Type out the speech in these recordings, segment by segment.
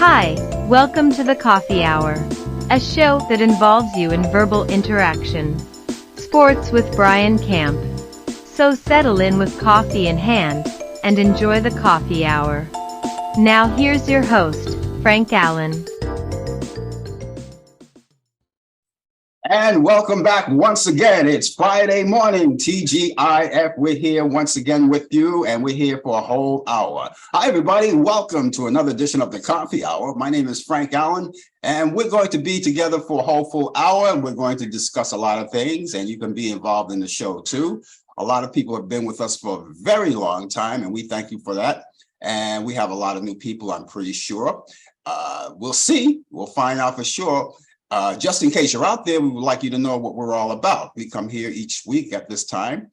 Hi, welcome to the Coffee Hour, a show that involves you in verbal interaction. Sports with Brian Camp. So settle in with coffee in hand and enjoy the Coffee Hour. Now here's your host, Frank Allan. And welcome back once again. It's Friday morning, TGIF. We're here once again with you, and we're here for a whole hour. Hi, everybody. Welcome to another edition of the Coffee Hour. My name is Frank Allan, and we're going to be together for a whole full hour, and we're going to discuss a lot of things, and you can be involved in the show, too. A lot of people have been with us for a very long time, and we thank you for that. And we have a lot of new people, I'm pretty sure. We'll see. We'll find out for sure. Just in case you're out there, we would like you to know what we're all about. We come here each week at this time.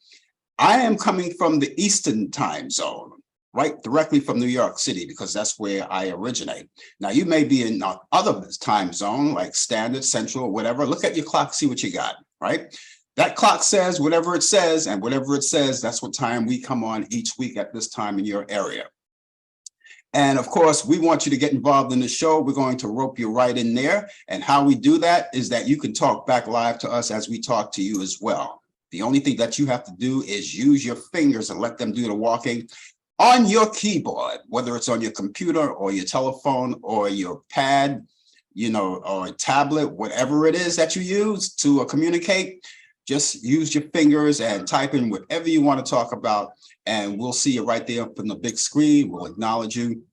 I am coming from the Eastern time zone, right directly from New York City, because that's where I originate. Now, you may be in other time zone, like Standard, Central, or whatever. Look at your clock, see what you got, right? That clock says whatever it says, and whatever it says, that's what time we come on each week at this time in your area. And of course, we want you to get involved in the show. We're going to rope you right in there. And how we do that is that you can talk back live to us as we talk to you as well. The only thing that you have to do is use your fingers and let them do the walking on your keyboard, whether it's on your computer or your telephone or your pad, or a tablet, whatever it is that you use to communicate. Just use your fingers and type in whatever you want to talk about, and we'll see you right there up on the big screen. We'll acknowledge you.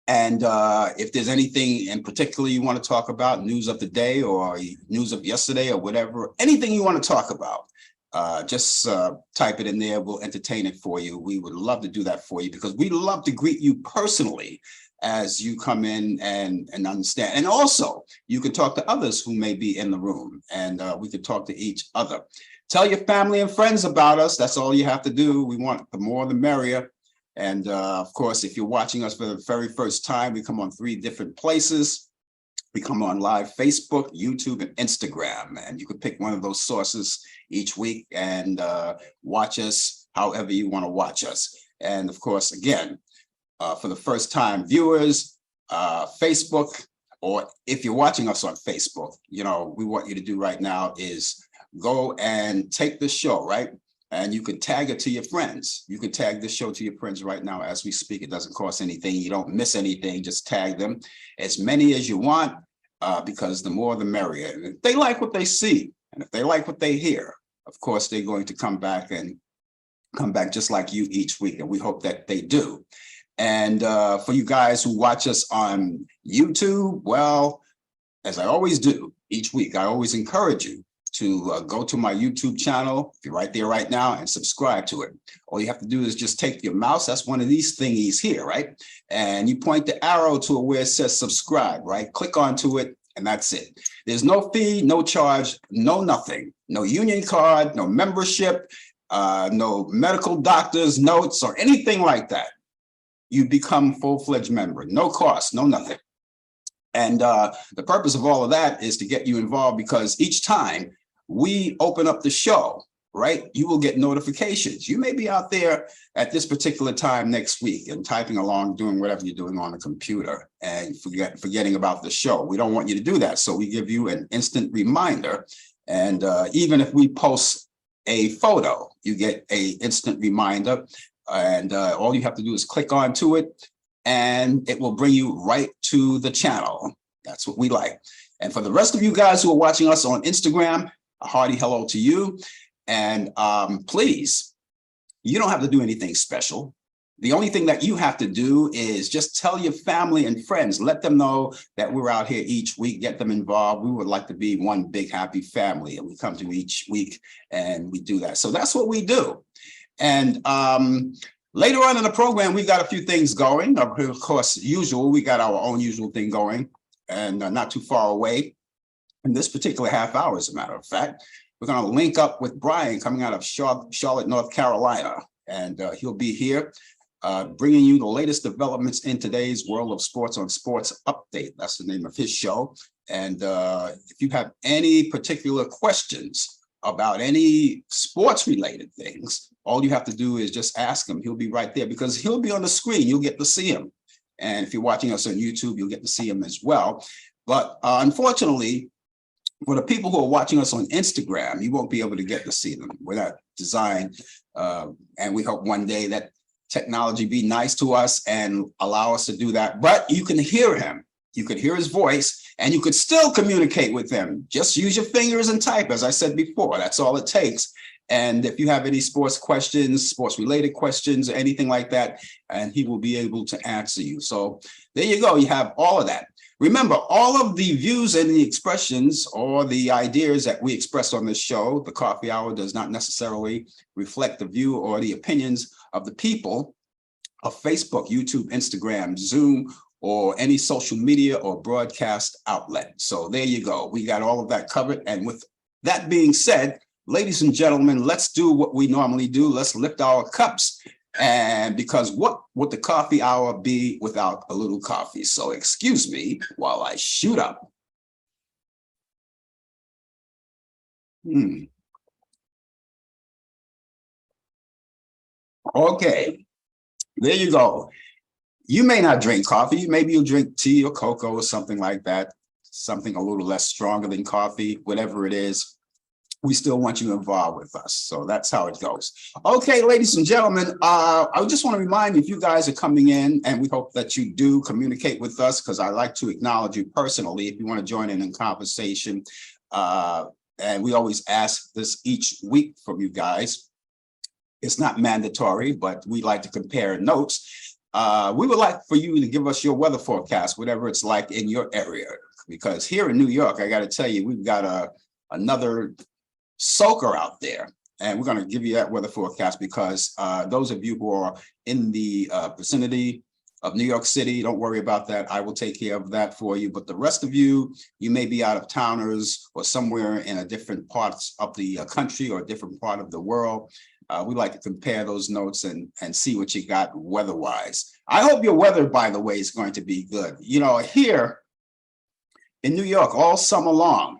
And if there's anything in particular you want to talk about, news of the day or news of yesterday or whatever, anything you want to talk about, just type it in there. We'll entertain it for you. We would love to do that for you because we love to greet you personally as you come in and understand. And also, you can talk to others who may be in the room, and we can talk to each other. Tell your family and friends about us. That's all you have to do. We want the more the merrier. And of course, if you're watching us for the very first time, we come on 3 different places. We come on live Facebook, YouTube, and Instagram. And you can pick one of those sources each week and watch us however you want to watch us. And of course, again, for the first time viewers, Facebook, or if you're watching us on Facebook, we want you to do right now is go and take the show, right? And you can tag it to your friends. You can tag this show to your friends right now as we speak. It doesn't cost anything. You don't miss anything. Just tag them as many as you want, because the more the merrier. And if they like what they see, and if they like what they hear, of course, they're going to come back just like you each week. And we hope that they do. And for you guys who watch us on YouTube, well, as I always do each week, I always encourage you to go to my YouTube channel, if you're right there right now, and subscribe to it. All you have to do is just take your mouse. That's one of these thingies here, right? And you point the arrow to where it says subscribe, right? Click onto it, and that's it. There's no fee, no charge, no nothing. No union card, no membership, no medical doctor's notes or anything like that. You become full-fledged member, no cost, no nothing. And the purpose of all of that is to get you involved, because each time we open up the show, right, you will get notifications. You may be out there at this particular time next week and typing along, doing whatever you're doing on the computer and forgetting about the show. We don't want you to do that. So we give you an instant reminder. And even if we post a photo, you get an instant reminder. And all you have to do is click onto it, and it will bring you right to the channel. That's what we like. And for the rest of you guys who are watching us on Instagram, a hearty hello to you. And please, you don't have to do anything special. The only thing that you have to do is just tell your family and friends, let them know that we're out here each week, get them involved. We would like to be one big happy family, and we come to each week and we do that. So that's what we do. And later on in the program, we got a few things going. Of course, we got our own usual thing going, and not too far away. In this particular half hour, as a matter of fact, we're going to link up with Brian coming out of Charlotte, North Carolina, and he'll be here bringing you the latest developments in today's world of sports on Sports Update. That's the name of his show. And if you have any particular questions about any sports related things, all you have to do is just ask him. He'll be right there because he'll be on the screen. You'll get to see him. And if you're watching us on YouTube, you'll get to see them as well. But unfortunately, for the people who are watching us on Instagram, you won't be able to get to see them. We're not designed, and we hope one day that technology be nice to us and allow us to do that. But you can hear him. You could hear his voice, and you could still communicate with him. Just use your fingers and type, as I said before. That's all it takes. And if you have any sports questions, sports-related questions, or anything like that, and he will be able to answer you. So there you go. You have all of that. Remember, all of the views and the expressions or the ideas that we express on this show, the Coffee Hour, does not necessarily reflect the view or the opinions of the people of Facebook, YouTube, Instagram, Zoom, or any social media or broadcast outlet. So there you go. We got all of that covered. And with that being said, ladies and gentlemen, let's do what we normally do. Let's lift our cups. And because what would the coffee hour be without a little coffee? So excuse me while I shoot up. Okay, there you go. You may not drink coffee. Maybe you'll drink tea or cocoa or something like that. Something a little less stronger than coffee, whatever it is. We still want you involved with us. So that's how it goes. Okay, ladies and gentlemen, I just want to remind you, if you guys are coming in, and we hope that you do communicate with us, because I like to acknowledge you personally if you want to join in conversation. And we always ask this each week from you guys. It's not mandatory, but we like to compare notes. We would like for you to give us your weather forecast, whatever it's like in your area, because here in New York, I got to tell you, we've got another soaker out there, and we're going to give you that weather forecast because those of you who are in the vicinity of New York City, don't worry about that. I will take care of that for you. But the rest of you, you may be out of towners or somewhere in a different parts of the country or a different part of the world. We like to compare those notes and see what you got weather-wise. I hope your weather, by the way, is going to be good. You know, here in New York, all summer long,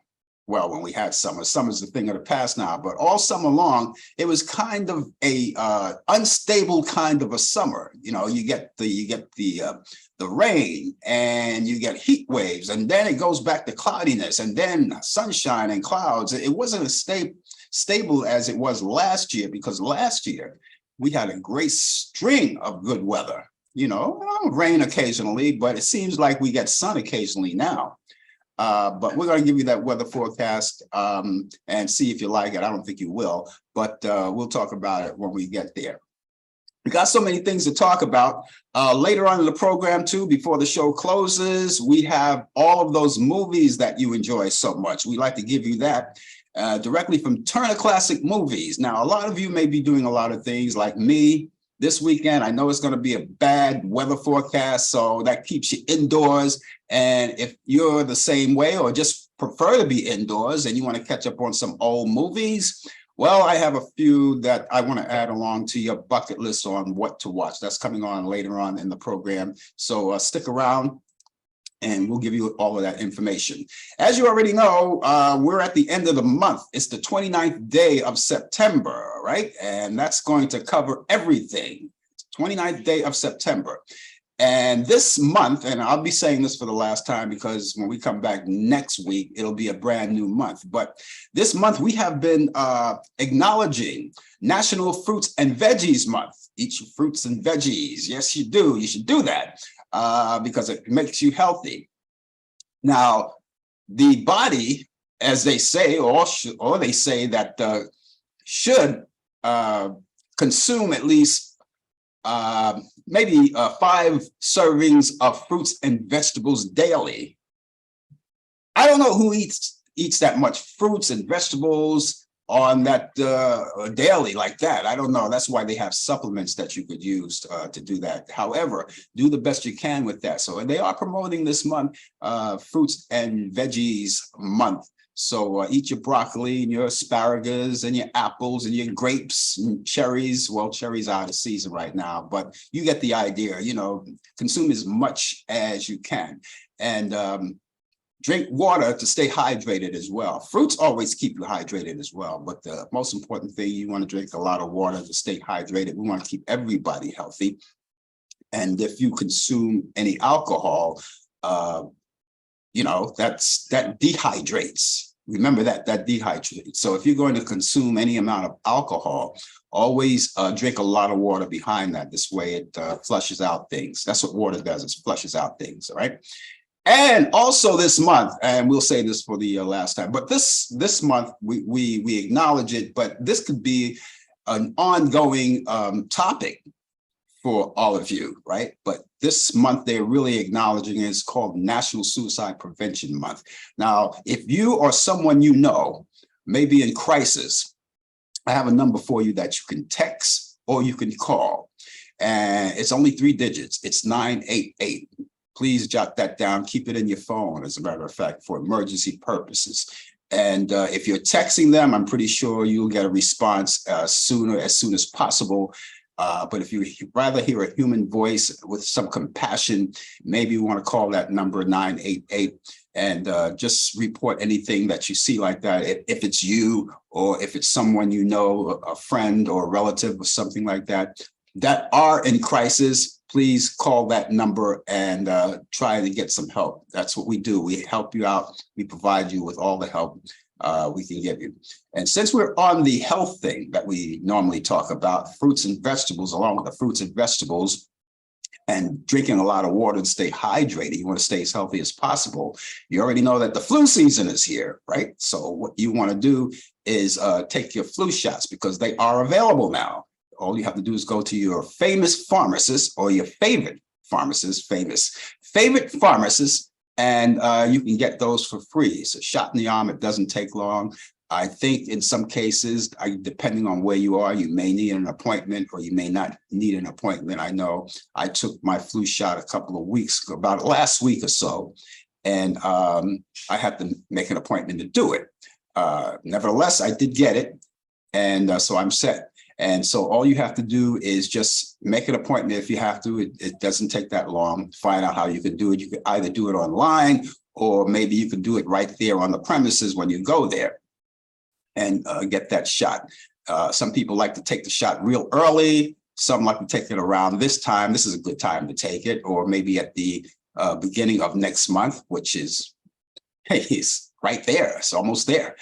well, when we had summer's the thing of the past now, but all summer long, it was kind of a unstable kind of a summer. You know, you get the rain, and you get heat waves, and then it goes back to cloudiness, and then sunshine and clouds. It wasn't as stable as it was last year, because last year we had a great string of good weather. You know, rain occasionally, but it seems like we get sun occasionally now. But we're going to give you that weather forecast and see if you like it. I don't think you will, but we'll talk about it when we get there. We got so many things to talk about. Later on in the program, too, before the show closes, we have all of those movies that you enjoy so much. We like to give you that directly from Turner Classic Movies. Now, a lot of you may be doing a lot of things like me. This weekend, I know it's going to be a bad weather forecast, so that keeps you indoors. And if you're the same way or just prefer to be indoors and you want to catch up on some old movies, well, I have a few that I want to add along to your bucket list on what to watch. That's coming on later on in the program. So stick around, and we'll give you all of that information. As you already know, we're at the end of the month. It's the 29th day of September, right? And that's going to cover everything. 29th day of September. And this month, and I'll be saying this for the last time because when we come back next week, it'll be a brand new month. But this month, we have been acknowledging National Fruits and Veggies Month. Eat your fruits and veggies. Yes, you do. You should do that. Because it makes you healthy. Now, the body, as they say, or they say that should consume at least maybe 5 servings of fruits and vegetables daily. I don't know who eats that much fruits and vegetables on that daily like that. I don't know. That's why they have supplements that you could use to do that. However, do the best you can with that. So they are promoting this month, Fruits and Veggies Month. So eat your broccoli and your asparagus and your apples and your grapes and cherries. Well, cherries are out of season right now, but you get the idea. You know, consume as much as you can. And drink water to stay hydrated as well. Fruits always keep you hydrated as well, but the most important thing, you want to drink a lot of water to stay hydrated. We want to keep everybody healthy. And if you consume any alcohol, that dehydrates. Remember that dehydrates. So if you're going to consume any amount of alcohol, always drink a lot of water behind that. This way it flushes out things. That's what water does, it flushes out things, all right? And also this month, and we'll say this for the last time, but this month we acknowledge it, but this could be an ongoing topic for all of you, right? But this month they're really acknowledging it. It's called National Suicide Prevention Month. Now, if you or someone you know may be in crisis, I have a number for you that you can text or you can call. And it's only 3 digits. It's 988. Please jot that down. Keep it in your phone, as a matter of fact, for emergency purposes. And if you're texting them, I'm pretty sure you'll get a response as soon as possible. But if you rather hear a human voice with some compassion, maybe you want to call that number 988 and just report anything that you see like that. If it's you or if it's someone you know, a friend or a relative or something like that are in crisis, please call that number and try to get some help. That's what we do. We help you out. We provide you with all the help we can give you. And since we're on the health thing that we normally talk about, fruits and vegetables, along with the fruits and vegetables, and drinking a lot of water to stay hydrated, you want to stay as healthy as possible. You already know that the flu season is here, right? So what you want to do is take your flu shots because they are available now. All you have to do is go to your famous pharmacist or your favorite pharmacist, and you can get those for free. It's a shot in the arm. It doesn't take long. I think in some cases, depending on where you are, you may need an appointment or you may not need an appointment. I know I took my flu shot a couple of weeks, about last week or so, and I had to make an appointment to do it. Nevertheless, I did get it, and so I'm set. And so all you have to do is just make an appointment if you have to. It doesn't take that long. Find out how you can do it. You can either do it online or maybe you can do it right there on the premises when you go there and get that shot. Some people like to take the shot real early. Some like to take it around this time. This is a good time to take it, or maybe at the beginning of next month, which is, hey, it's right there. It's almost there.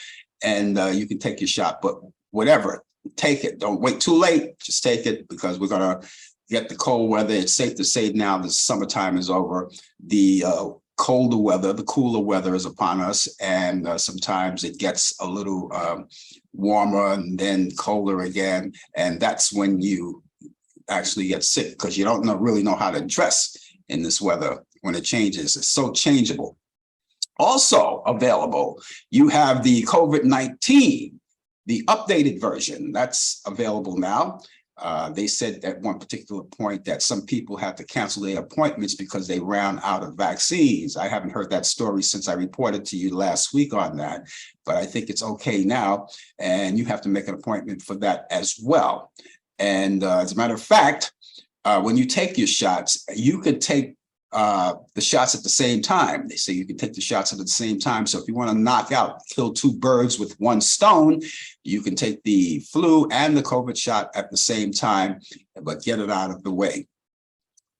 And you can take your shot, but whatever. Take it. Don't wait too late. Just take it because we're going to get the cold weather. It's safe to say now the summertime is over. The colder weather, the cooler weather is upon us. And sometimes it gets a little warmer and then colder again. And that's when you actually get sick because you don't really know how to dress in this weather when it changes. It's so changeable. Also available, you have the COVID-19. The updated version, that's available now. They said at one particular point that some people have to cancel their appointments because they ran out of vaccines. I haven't heard that story since I reported to you last week on that, but I think it's okay now. And you have to make an appointment for that as well. And as a matter of fact, when you take your shots, you could take the shots at the same time. They say you can take the shots at the same time. So if you want to knock out, kill 2 birds with 1 stone, you can take the flu and the COVID shot at the same time, but get it out of the way.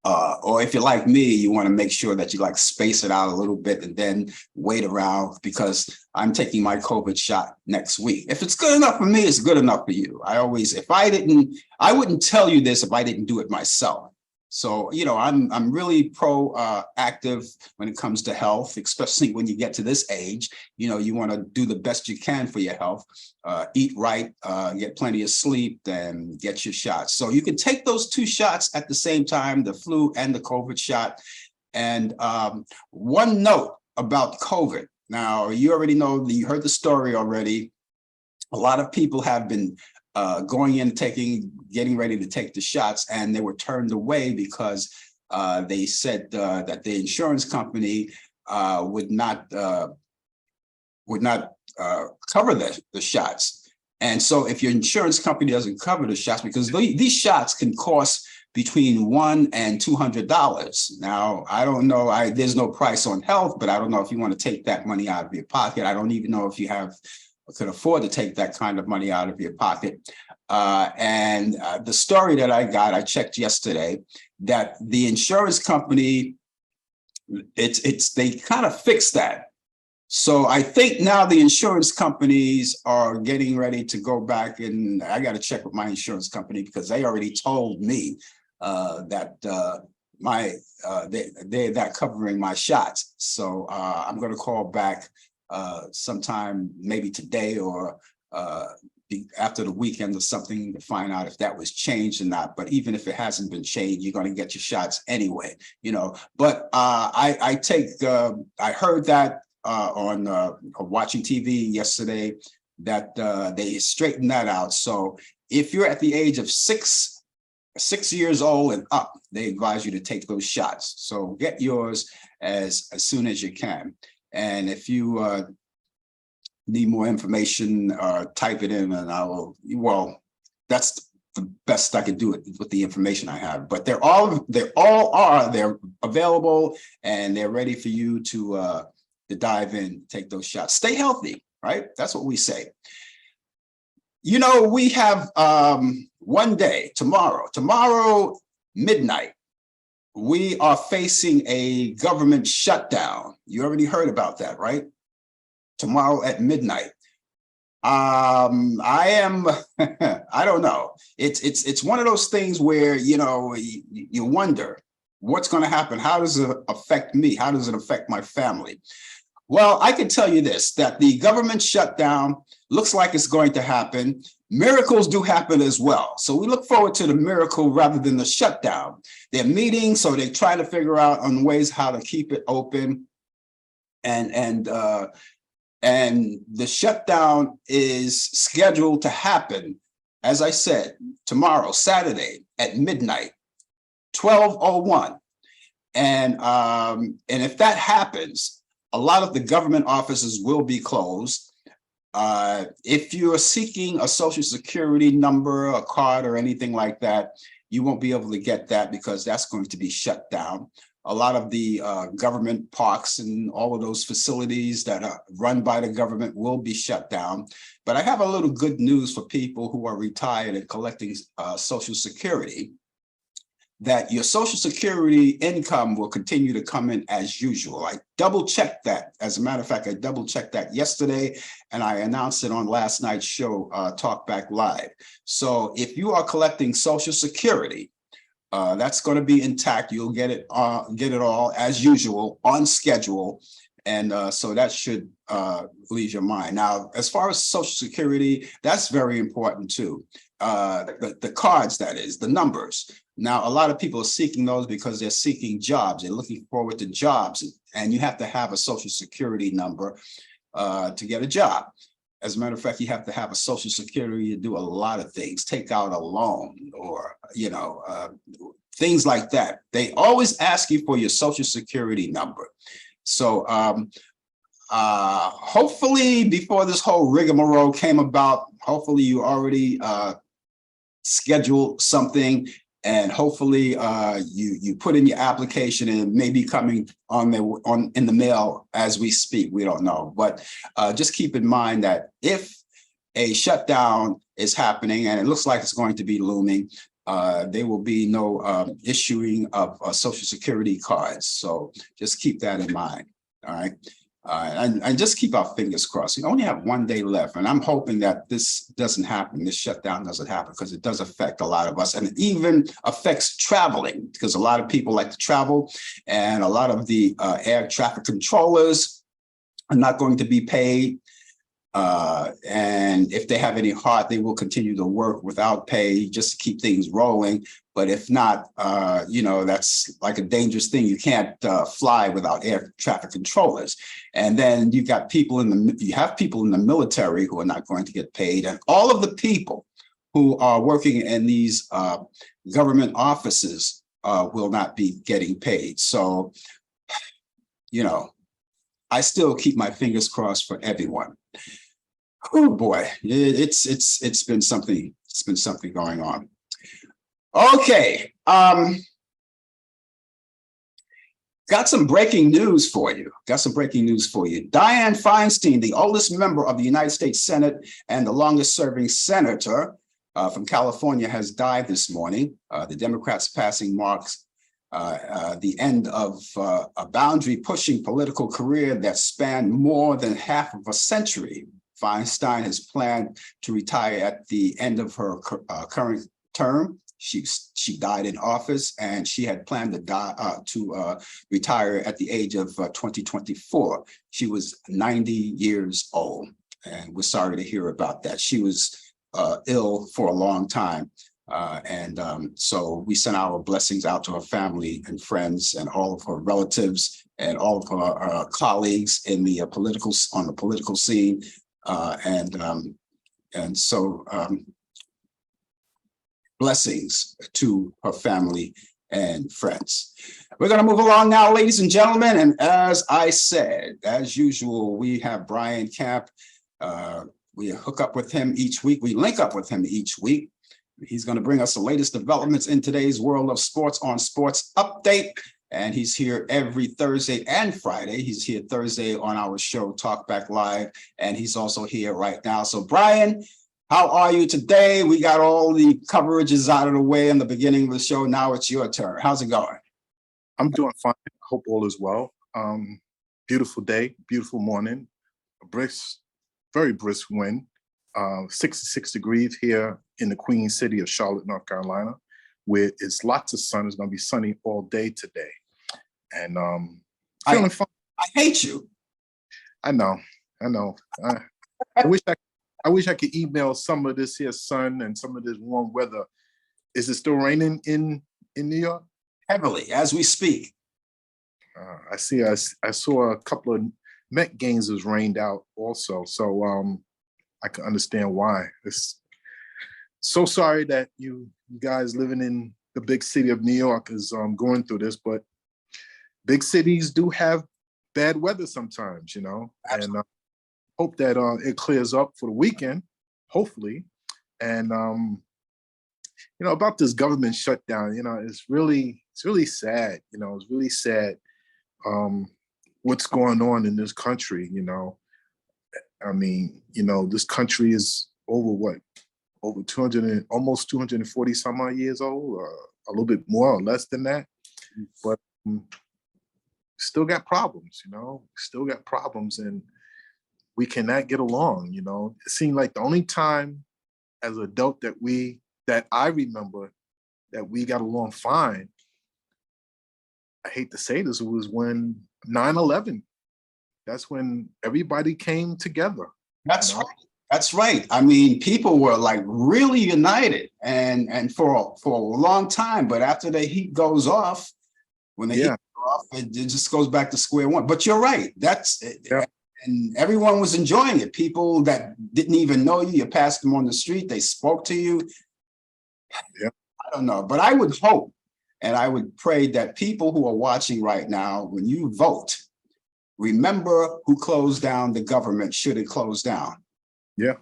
Or if you're like me, you want to make sure that you space it out a little bit and then wait around because I'm taking my COVID shot next week. If it's good enough for me, it's good enough for you. I wouldn't tell you this if I didn't do it myself. So, I'm really proactive when it comes to health, especially when you get to this age. You want to do the best you can for your health, eat right, get plenty of sleep, and get your shots. So you can take those 2 shots at the same time, the flu and the COVID shot. And one note about COVID. Now, you already know, you heard the story already. A lot of people have been going in, getting ready to take the shots, and they were turned away because they said that the insurance company would not cover the shots. And so if your insurance company doesn't cover the shots, because these shots can cost between $100 and $200. Now, I don't know, there's no price on health, but I don't know if you want to take that money out of your pocket. I don't even know if you could afford to take that kind of money out of your pocket. The story that I checked yesterday, that the insurance company, they kind of fixed that. So I think now the insurance companies are getting ready to go back, and I got to check with my insurance company because they already told me that they're not covering my shots. So I'm going to call back sometime maybe today or after the weekend or something to find out if that was changed or not. But even if it hasn't been changed, you're going to get your shots anyway, you know. But I heard that on watching TV yesterday that they straightened that out. So if you're at the age of 6 years old and up, they advise you to take those shots. So get yours as soon as you can. And if you need more information, type it in and that's the best I could do with the information I have. But they're available and they're ready for you to dive in, take those shots. Stay healthy, right? That's what we say. You know, we have one day, tomorrow midnight, we are facing a government shutdown. You already heard about that, right? Tomorrow at midnight. I don't know. It's one of those things where, you know, you wonder what's going to happen. How does it affect me? How does it affect my family? Well, I can tell you this, that the government shutdown looks like it's going to happen. Miracles do happen as well. So we look forward to the miracle rather than the shutdown. They're meeting, so they try to figure out on ways how to keep it open. And the shutdown is scheduled to happen, as I said, tomorrow, Saturday at midnight, 12:01. And if that happens, a lot of the government offices will be closed. If you are seeking a Social Security number, a card, or anything like that, you won't be able to get that because that's going to be shut down. A lot of the government parks and all of those facilities that are run by the government will be shut down. But I have a little good news for people who are retired and collecting Social Security, that your Social Security income will continue to come in as usual. I double checked that. As a matter of fact, I double checked that yesterday, and I announced it on last night's show, Talk Back Live. So if you are collecting Social Security, that's going to be intact. You'll get it all as usual on schedule. And so that should leave your mind. Now, as far as Social Security, that's very important too. The cards, that is, the numbers. Now, a lot of people are seeking those because they're seeking jobs. They're looking forward to jobs. And you have to have a Social Security number to get a job. As a matter of fact, you have to have a Social Security to do a lot of things, take out a loan or, you know, things like that. They always ask you for your Social Security number. So hopefully before this whole rigmarole came about, hopefully you already scheduled something, and hopefully you put in your application, and it may be coming in the mail as we speak. We don't know, but just keep in mind that if a shutdown is happening, and it looks like it's going to be looming, there will be no issuing of Social Security cards. So just keep that in mind. All right. And just keep our fingers crossed. We only have one day left, and I'm hoping that this doesn't happen. This shutdown doesn't happen, because it does affect a lot of us, and it even affects traveling, because a lot of people like to travel, and a lot of the air traffic controllers are not going to be paid. And if they have any heart, they will continue to work without pay just to keep things rolling. But if not, you know, that's like a dangerous thing. You can't fly without air traffic controllers. And then you have people in the military who are not going to get paid. And all of the people who are working in these government offices will not be getting paid. So, you know, I still keep my fingers crossed for everyone. Oh boy, it's been something. It's been something going on. Okay, got some breaking news for you. Dianne Feinstein, the oldest member of the United States Senate and the longest serving senator, from California has died this morning. The Democrats passing marks the end of a boundary-pushing political career that spanned more than half of a century. Feinstein has planned to retire at the end of her current term. She died in office, and she had planned to retire at the age of 2024. She was 90 years old, and we're sorry to hear about that. She was ill for a long time. So we sent our blessings out to her family and friends and all of her relatives and all of her colleagues in the political scene. Blessings to her family and friends. We're going to move along now, ladies and gentlemen. And as I said, as usual, we have Brian Camp. We hook up with him each week. We link up with him each week. He's going to bring us the latest developments in today's world of sports on Sports Update. And he's here every Thursday and Friday. He's here Thursday on our show, Talk Back Live. And he's also here right now. So, Brian, how are you today? We got all the coverages out of the way in the beginning of the show. Now it's your turn. How's it going? I'm doing fine. I hope all is well. Beautiful day, beautiful morning. A very brisk wind. 66 degrees here in the Queen City of Charlotte, North Carolina, where it's lots of sun. It's going to be sunny all day today. And feeling fine. I hate you. I know. I wish I could email some of this here sun and some of this warm weather. Is it still raining in New York? Heavily, as we speak. I saw a couple of Met games was rained out also. So I can understand why. It's so sorry that you guys living in the big city of New York is going through this, but big cities do have bad weather sometimes, you know. Absolutely. And hope that it clears up for the weekend, hopefully. And you know, about this government shutdown, you know, it's really sad. You know, it's really sad what's going on in this country. You know, I mean, you know, this country is over 200 almost 240 some odd years old, a little bit more or less than that, but still got problems. You know, still got problems, and we cannot get along. You know, it seemed like the only time as an adult that I remember that we got along fine, I hate to say this, was when 9/11. That's when everybody came together. That's right. That's right. I mean, people were like really united and for a long time. But after the heat goes off, when the heat goes off, it just goes back to square one. But you're right. And everyone was enjoying it. People that didn't even know you passed them on the street. They spoke to you. Yeah. I don't know, but I would hope and I would pray that people who are watching right now, when you vote, remember who closed down the government should it close down. Yeah.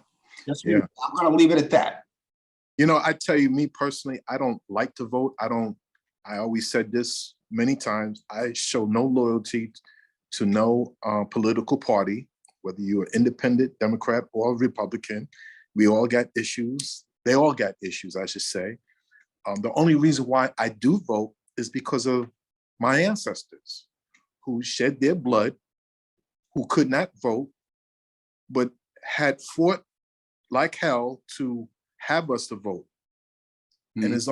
I'm going to leave it at that. You know, I tell you, me personally, I don't like to vote. I always said this many times. I show no loyalty to no political party, whether you're independent, Democrat, or Republican. We all got issues. They all got issues, I should say. The only reason why I do vote is because of my ancestors who shed their blood, who could not vote, but had fought like hell to have us to vote. Mm-hmm. And it's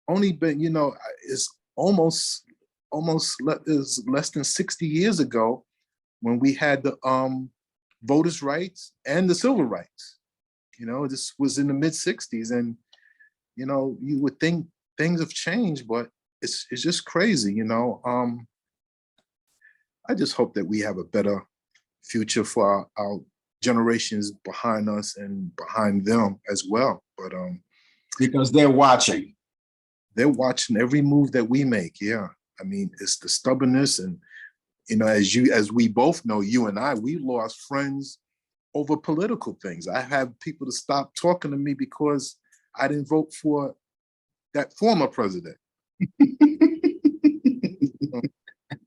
only been, you know, it's almost less than 60 years ago when we had the voters' rights and the civil rights. You know, this was in the mid-60s, and you know, you would think things have changed, but it's just crazy, you know. I just hope that we have a better future for our generations behind us and behind them as well. But because they're watching every move that we make. Yeah, I mean, it's the stubbornness, and you know, as we both know, you and I, we lost friends over political things. I have people to stop talking to me because I didn't vote for that former president.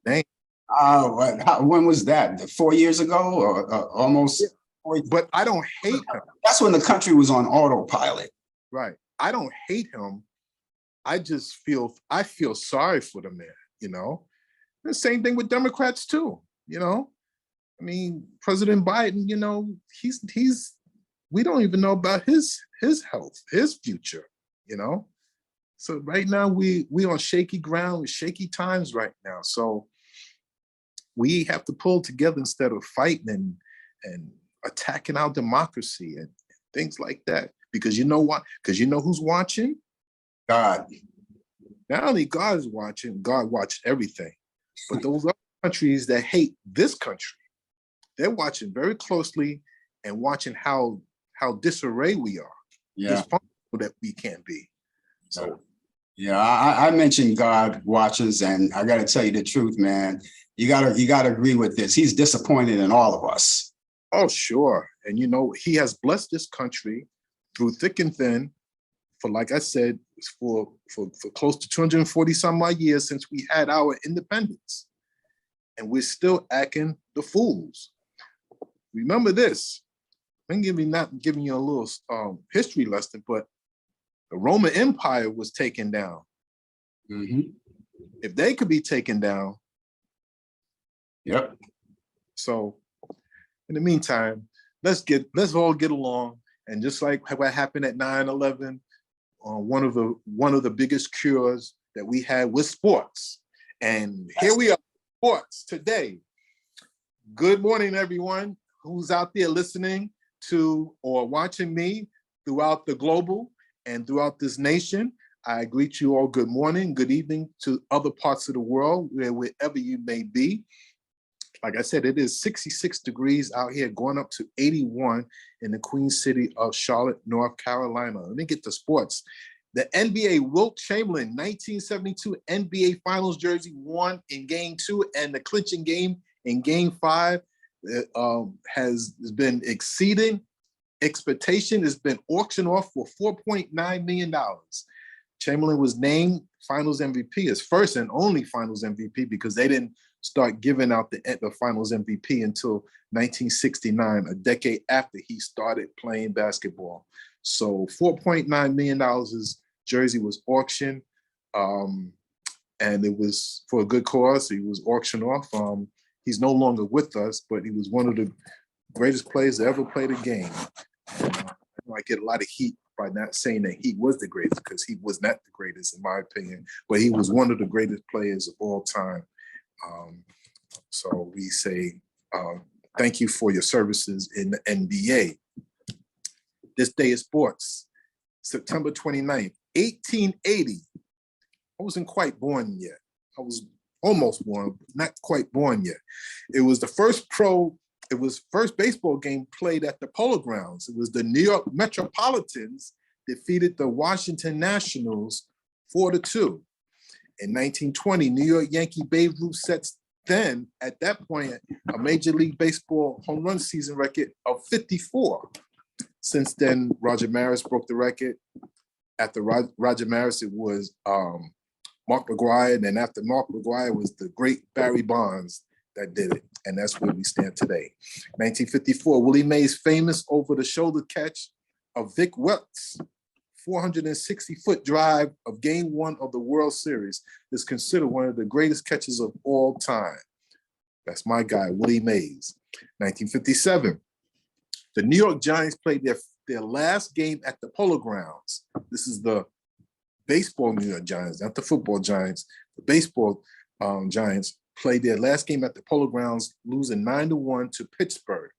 Dang. When was that? 4 years ago or almost? Yeah. But I don't hate him. That's when the country was on autopilot. Right. I don't hate him. I feel sorry for the man, you know. The same thing with Democrats too, you know. I mean, President Biden, you know, he's we don't even know about his health, his future, you know. So right now we on shaky ground, shaky times right now. So we have to pull together instead of fighting and attacking our democracy and things like that. Because you know what? Because you know who's watching? God. Not only God is watching, God watched everything. But those other countries that hate this country, they're watching very closely and watching how disarray we are, dysfunctional that we can be. So yeah, I mentioned God watches, and I got to tell you the truth, man. You gotta agree with this. He's disappointed in all of us. Oh, sure. And you know, he has blessed this country through thick and thin for, like I said, for close to 240 some odd years since we had our independence. And we're still acting the fools. Remember this. I'm not giving you a little history lesson, but the Roman Empire was taken down. Mm-hmm. If they could be taken down. Yep. So in the meantime, let's all get along. And just like what happened at 9/11, one of the biggest cures that we had was sports. And here we are, sports today. Good morning, everyone who's out there listening to or watching me throughout the global and throughout this nation. I greet you all good morning, good evening to other parts of the world, wherever you may be. Like I said, it is 66 degrees out here, going up to 81 in the Queen City of Charlotte, North Carolina. Let me get to sports. The NBA, Wilt Chamberlain, 1972 NBA Finals jersey won in Game 2, and the clinching game in Game 5 has been exceeding expectation. It's been auctioned off for $4.9 million. Chamberlain was named Finals MVP, his first and only Finals MVP, because they didn't start giving out the Finals MVP until 1969, a decade after he started playing basketball. So $4.9 million his jersey was auctioned, and it was for a good cause. He was auctioned off. He's no longer with us, but he was one of the greatest players to ever play the game. I get a lot of heat by not saying that he was the greatest, because he was not the greatest in my opinion, but he was one of the greatest players of all time. So we say thank you for your services in the NBA. This day is sports, September 29th, 1880. I wasn't quite born yet. I was almost born, but not quite born yet. It was the first baseball game played at the Polo Grounds. It was the New York Metropolitans defeated the Washington Nationals 4-2. In 1920, New York Yankee Babe Ruth sets then, at that point, a Major League Baseball home run season record of 54. Since then, Roger Maris broke the record. After Roger Maris, it was Mark McGwire, and then after Mark McGwire was the great Barry Bonds that did it, and that's where we stand today. 1954, Willie Mays' famous over-the-shoulder catch of Vic Welt's 460-foot drive of Game 1 of the World Series is considered one of the greatest catches of all time. That's my guy, Willie Mays. 1957, the New York Giants played their last game at the Polo Grounds. This is the baseball New York Giants, not the football Giants. The baseball Giants played their last game at the Polo Grounds, losing 9-1 to Pittsburgh.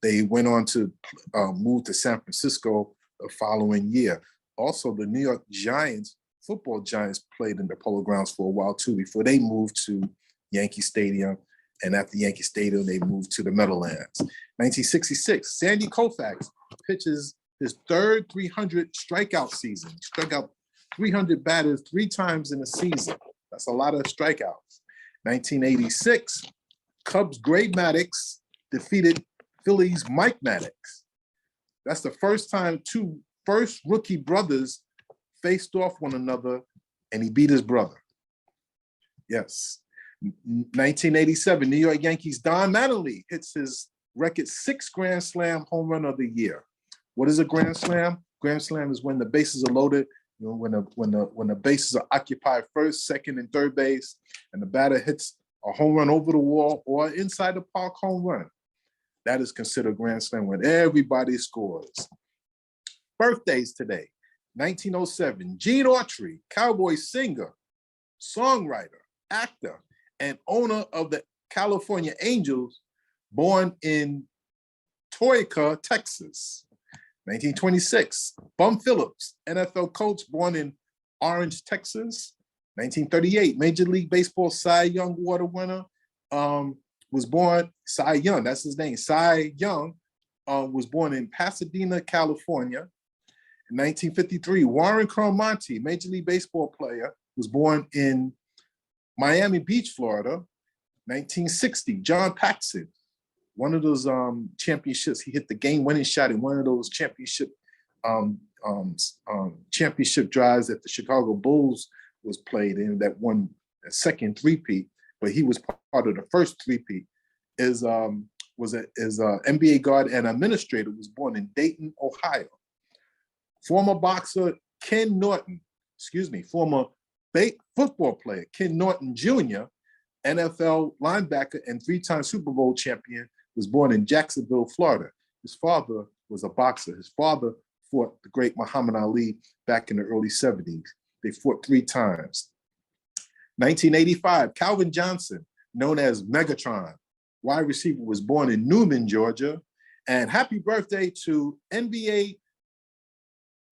They went on to move to San Francisco the following year. Also, the New York Giants, football Giants, played in the Polo Grounds for a while too, before they moved to Yankee Stadium. And after Yankee Stadium, they moved to the Meadowlands. 1966, Sandy Koufax pitches his third 300 strikeout season. He struck out 300 batters 3 times in a season. That's a lot of strikeouts. 1986, Cubs' Gray Maddox defeated Phillies' Mike Maddox. That's the first time two first rookie brothers faced off one another, and he beat his brother. Yes. 1987, New York Yankees' Don Mattingly hits his record 6th Grand Slam home run of the year. What is a Grand Slam? Grand slam is when the bases are loaded. You know, when the bases are occupied first, second, and third base, and the batter hits a home run over the wall or inside the park home run. That is considered grand slam when everybody scores. Birthdays today: 1907, Gene Autry, cowboy singer, songwriter, actor, and owner of the California Angels, born in Toyota, Texas. 1926, Bum Phillips, NFL coach, born in Orange, Texas. 1938, Major League Baseball Cy Young Award winner, was born, Cy Young, that's his name. Cy Young was born in Pasadena, California. In 1953, Warren Cromartie, Major League Baseball player, was born in Miami Beach, Florida. 1960, John Paxson, one of those championships, he hit the game-winning shot in one of those championship drives that the Chicago Bulls was played in, that won the second three-peat, but he was part of the first three-peat. Was an NBA guard and administrator, was born in Dayton, Ohio. Former boxer Ken Norton, former football player Ken Norton Jr., NFL linebacker and three-time Super Bowl champion, was born in Jacksonville, Florida. His father was a boxer. His father fought the great Muhammad Ali back in the early 70s. They fought 3 times. 1985, Calvin Johnson, known as Megatron, wide receiver, was born in Newman, Georgia. And happy birthday to NBA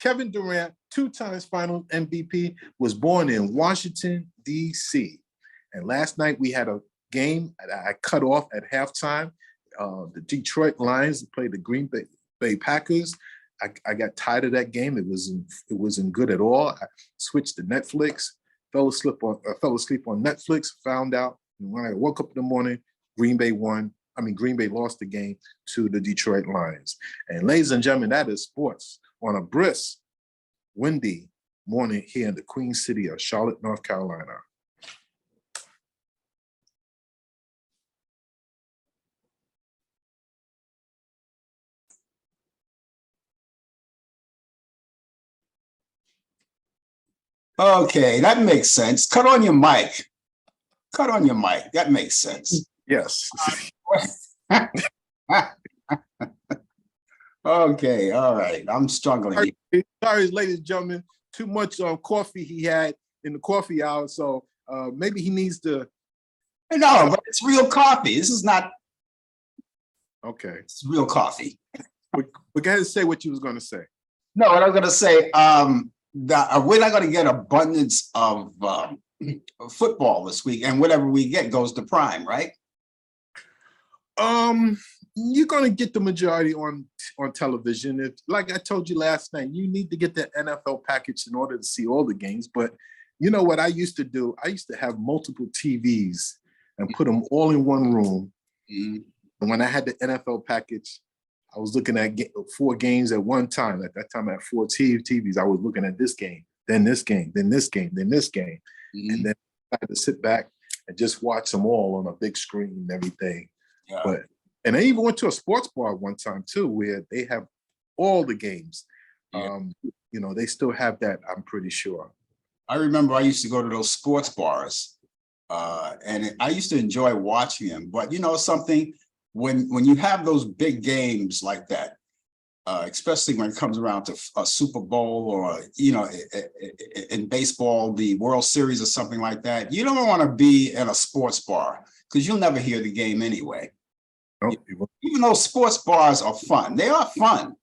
Kevin Durant, 2 times Finals MVP, was born in Washington, D.C. And last night we had a game I cut off at halftime. The Detroit Lions played the Green Bay Packers. I got tired of that game. It wasn't good at all. I switched to Netflix, fell asleep on Netflix, found out, and when I woke up in the morning, Green Bay lost the game to the Detroit Lions. And ladies and gentlemen, that is sports on a brisk, windy morning here in the Queen City of Charlotte, North Carolina. Okay, that makes sense. Cut on your mic. Cut on your mic. That makes sense. Yes. Okay, all right. I'm struggling. Sorry, ladies and gentlemen. Too much coffee he had in the coffee hour, so maybe he needs to. No, but it's real coffee. This is not. Okay. It's real coffee. But go ahead and say what you was going to say. No, what I was going to say, we're not going to get abundance of football this week, and whatever we get goes to Prime, right? You're going to get the majority on television. If, like I told you last night, you need to get the NFL package in order to see all the games. But you know what I used to do? I used to have multiple TVs and put them all in one room. Mm-hmm. And when I had the NFL package, I was looking at 4 games at one time. At that time, I had 4 TVs. I was looking at this game, then this game, then this game, then this game. Mm-hmm. And then I had to sit back and just watch them all on a big screen and everything. Yeah. And I even went to a sports bar one time too, where they have all the games. Yeah. You know, they still have that, I'm pretty sure. I remember I used to go to those sports bars, and I used to enjoy watching them. But you know something, when you have those big games like that, especially when it comes around to a Super Bowl or, you know, in baseball, the World Series or something like that, you don't want to be in a sports bar because you'll never hear the game anyway. Nope. Even though sports bars are fun, they are fun,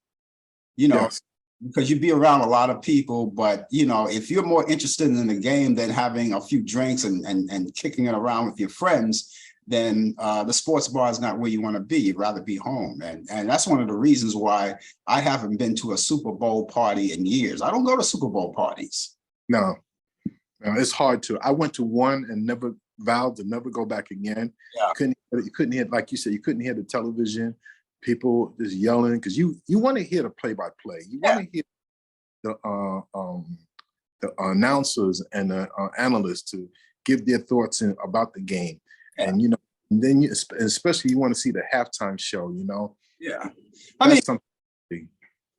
you know, yes, because you'd be around a lot of people. But, you know, if you're more interested in the game than having a few drinks and kicking it around with your friends, then the sports bar is not where you want to be. You'd rather be home. And that's one of the reasons why I haven't been to a Super Bowl party in years. I don't go to Super Bowl parties. No, it's hard to. I went to one and never vowed to never go back again. Yeah. You couldn't hear, like you said, you couldn't hear the television, people just yelling, because you want to hear the play-by-play. You want to hear the announcers and the analysts to give their thoughts about the game. Yeah. And, you know, and then especially you want to see the halftime show, you know? Yeah. I mean, something.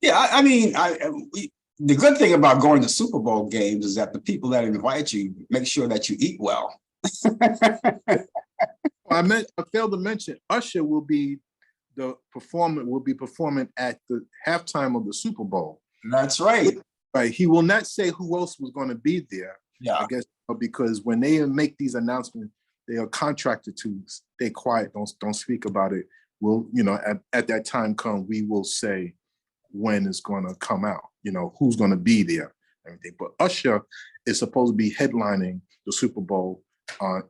Yeah, I mean, the good thing about going to Super Bowl games is that the people that invite you make sure that you eat well. I failed to mention Usher will be performing at the halftime of the Super Bowl. That's right. Right. He will not say who else was going to be there. Yeah. I guess because when they make these announcements, they are contracted to stay quiet, don't speak about it. We'll, at that time come, we will say when it's going to come out, who's going to be there, everything. But Usher is supposed to be headlining the Super Bowl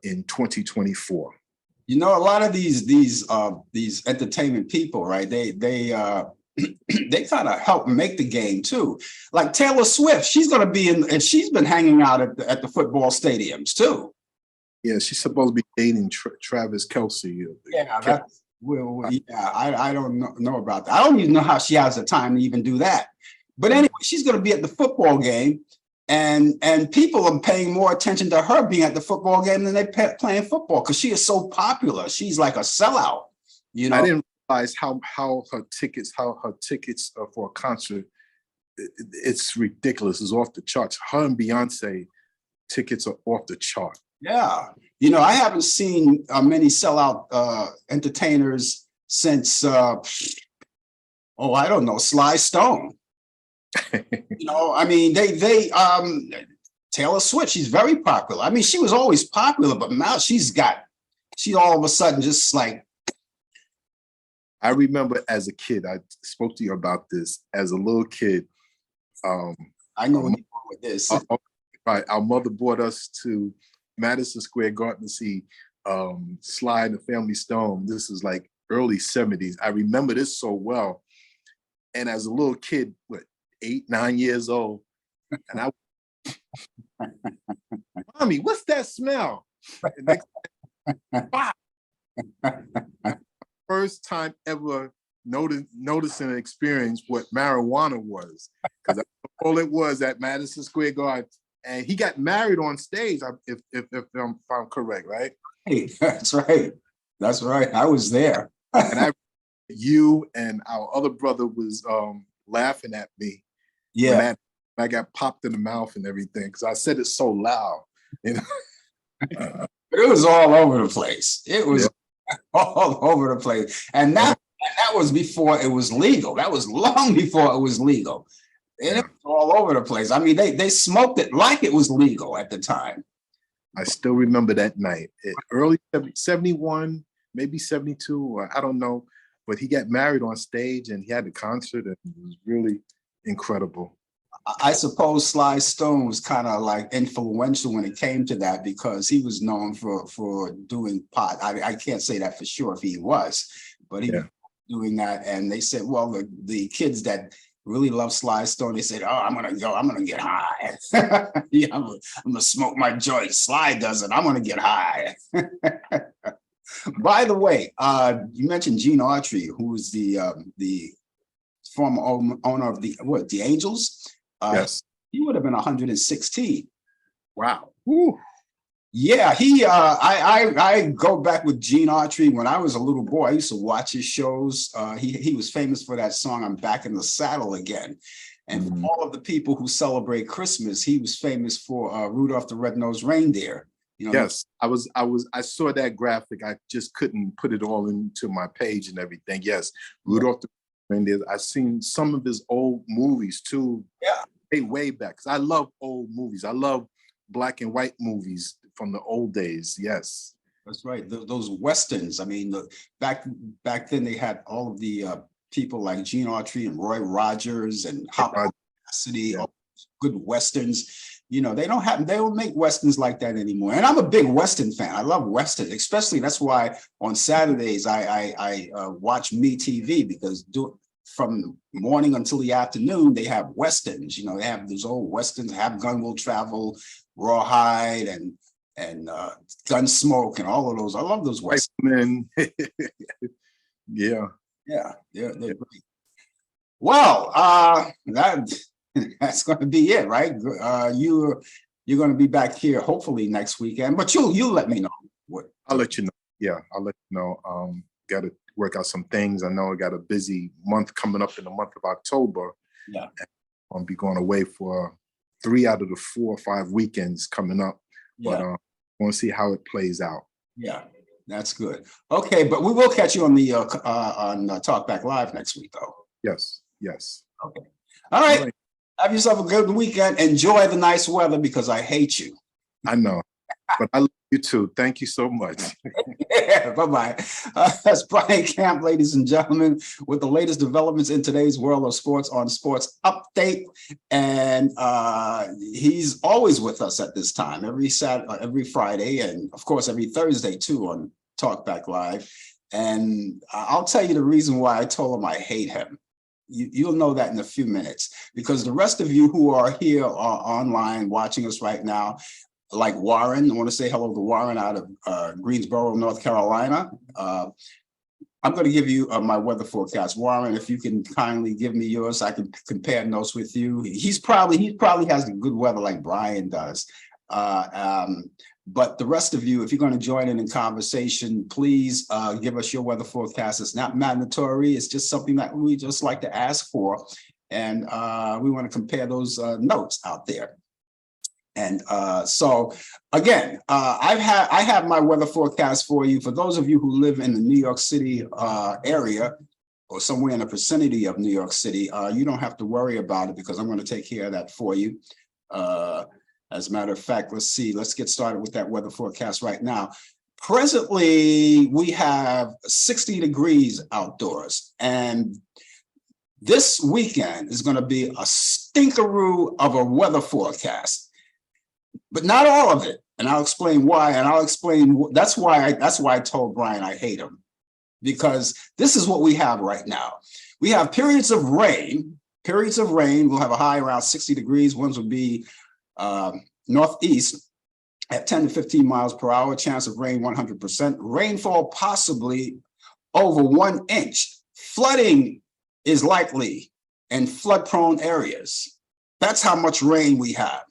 in 2024. A lot of these entertainment people, right? They they kind of help make the game too. Like Taylor Swift, she's going to be in, and she's been hanging out at the football stadiums too. Yeah, she's supposed to be dating Travis Kelce. Yeah, I don't know about that. I don't even know how she has the time to even do that. But anyway, she's going to be at the football game, and people are paying more attention to her being at the football game than they playing football because she is so popular. She's like a sellout. I didn't realize how her tickets for a concert. It's ridiculous. It's off the charts. Her and Beyonce tickets are off the chart. Yeah. I haven't seen many sellout entertainers since, I don't know, Sly Stone. I mean, Taylor Swift, she's very popular. I mean, she was always popular, but now she's all of a sudden just like. I remember as a kid, I spoke to you about this as a little kid. I know where you're going with this. Right. Our mother brought us to Madison Square Garden to see Sly and the Family Stone. This is like early 70s. I remember this so well. And as a little kid, 8, 9 years old, and Mommy, what's that smell? First time ever noticing and experience what marijuana was, because that's all it was at Madison Square Garden. And he got married on stage, if I'm correct, right? Hey, that's right. That's right. I was there. And you and our other brother was laughing at me. Yeah. I got popped in the mouth and everything because I said it so loud. It was all over the place. It was all over the place. And that was before it was legal. That was long before it was legal. And it was all over the place. I mean, they smoked it like it was legal at the time. I still remember that night. Early 71, maybe 72, or I don't know. But he got married on stage and he had the concert, and it was really incredible. I suppose Sly Stone was kind of like influential when it came to that because he was known for doing pot. I can't say that for sure if he was, but he was doing that. And they said, well, the kids that really love Sly Stone, they said, oh, I'm going to get high. Yeah, I'm going to smoke my joint. Sly does it. I'm going to get high. By the way, you mentioned Gene Autry, who was the former owner of the Angels. Yes, he would have been 116. Wow. Woo. Yeah, I go back with Gene Autry. When I was a little boy, I used to watch his shows. He was famous for that song, "I'm Back in the Saddle Again." And for all of the people who celebrate Christmas, he was famous for Rudolph the Red-Nosed Reindeer. Yes, I saw that graphic. I just couldn't put it all into my page and everything. Yes, Rudolph the Reindeer. I've seen some of his old movies too. Yeah. Way back. I love old movies. I love black and white movies from the old days. Yes, that's right. Those westerns. I mean, back then they had all of the people like Gene Autry and Roy Rogers and Hop Cassidy, good westerns. They don't make westerns like that anymore. And I'm a big western fan. I love westerns, especially that's why on Saturdays I watch MeTV because from morning until the afternoon they have westerns. They have those old westerns, Have Gun Will Travel, Rawhide, and Gunsmoke, and all of those. I love those westerns. Yeah, they're great. Well, that's going to be it, right? You're going to be back here hopefully next weekend, but you'll let me know. I'll let you know. Yeah, I'll let you know. Got to work out some things. I know I got a busy month coming up in the month of October. Yeah. I'll be going away for 3 out of the 4 or 5 weekends coming up. But Yeah. I want to see how it plays out. Yeah, that's good. Okay, but we will catch you on the on Talk Back Live next week, though. Yes, yes. Okay. All right. Have yourself a good weekend. Enjoy the nice weather because I hate you. I know, but I love you too. Thank you so much. Yeah, bye-bye. That's Brian Camp, ladies and gentlemen, with the latest developments in today's world of sports on Sports Update. And he's always with us at this time, every Friday, and of course, every Thursday too on Talk Back Live. And I'll tell you the reason why I told him I hate him. You'll know that in a few minutes, because the rest of you who are here are online watching us right now, like Warren. I want to say hello to Warren out of Greensboro, North Carolina. I'm going to give you my weather forecast. Warren, if you can kindly give me yours, I can compare notes with you. He probably has the good weather like Brian does. But the rest of you, if you're going to join in conversation, please give us your weather forecast. It's not mandatory. It's just something that we just like to ask for. And we want to compare those notes out there. And so again, I have my weather forecast for you. For those of you who live in the New York City area or somewhere in the vicinity of New York City, you don't have to worry about it because I'm going to take care of that for you. As a matter of fact, let's get started with that weather forecast right now. Presently, we have 60 degrees outdoors, and this weekend is going to be a stinkeroo of a weather forecast. But not all of it, and I'll explain why. And I'll explain that's why I told Brian I hate him, because this is what we have right now. We have periods of rain. We'll have a high around 60 degrees. Winds will be northeast at 10 to 15 miles per hour. Chance of rain 100%. Rainfall possibly over 1 inch. Flooding is likely in flood-prone areas. That's how much rain we have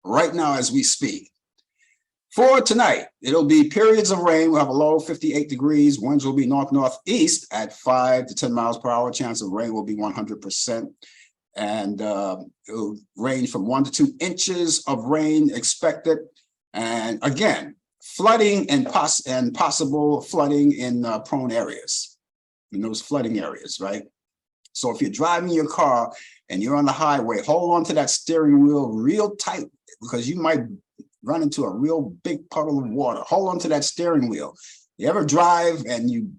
right now as we speak. For tonight, it'll be periods of rain. We'll have a low 58 degrees. Winds will be north-northeast at 5 to 10 miles per hour. Chance of rain will be 100%. And it'll range from 1 to 2 inches of rain expected. And again, flooding and possible flooding in prone areas, in those flooding areas, right? So if you're driving your car and you're on the highway, hold on to that steering wheel real tight, because you might run into a real big puddle of water. Hold on to that steering wheel. You ever drive and you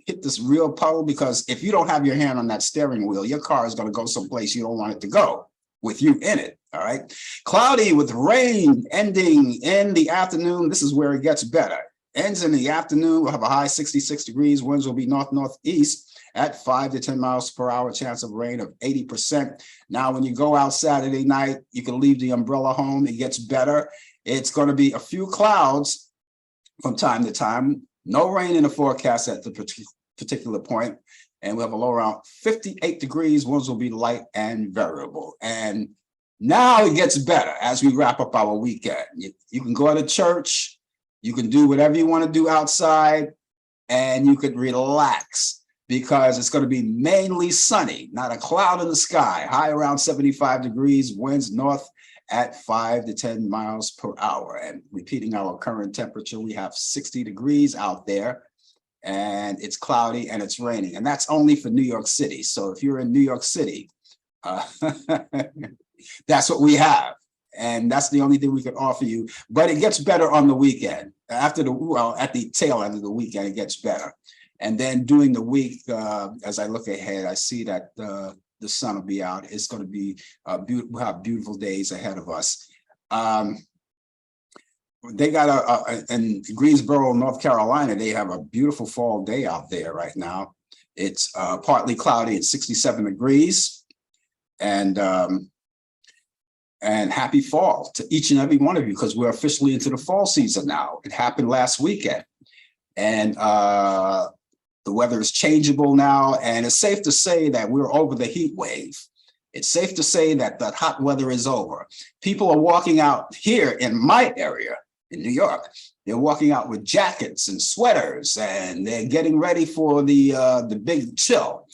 hit this real puddle? Because if you don't have your hand on that steering wheel, your car is going to go someplace you don't want it to go with you in it. All right. Cloudy with rain ending in the afternoon. This is where it gets better. Ends in the afternoon. We'll have a high 66 degrees. Winds will be north-northeast at 5 to 10 miles per hour. Chance of rain of 80%. Now, when you go out Saturday night, you can leave the umbrella home. It gets better. It's going to be a few clouds from time to time. No rain in the forecast at the particular point. And we'll have a low around 58 degrees. Winds will be light and variable. And now it gets better as we wrap up our weekend. You can go to church. You can do whatever you want to do outside. And you can relax, because it's going to be mainly sunny, not a cloud in the sky. High around 75 degrees, winds north at 5 to 10 miles per hour. And repeating our current temperature, we have 60 degrees out there, and it's cloudy and it's raining. And that's only for New York City. So if you're in New York City, that's what we have. And that's the only thing we can offer you. But it gets better on the weekend. At the tail end of the weekend, it gets better. And then during the week, as I look ahead, I see that the sun will be out. It's going to be we'll have beautiful days ahead of us. They got in Greensboro, North Carolina, they have a beautiful fall day out there right now. It's partly cloudy at 67 degrees. And happy fall to each and every one of you, because we're officially into the fall season now. It happened last weekend. And the weather is changeable now, and it's safe to say that we're over the heat wave. It's safe to say that the hot weather is over. People are walking out here in my area, in New York. They're walking out with jackets and sweaters, and they're getting ready for the big chill.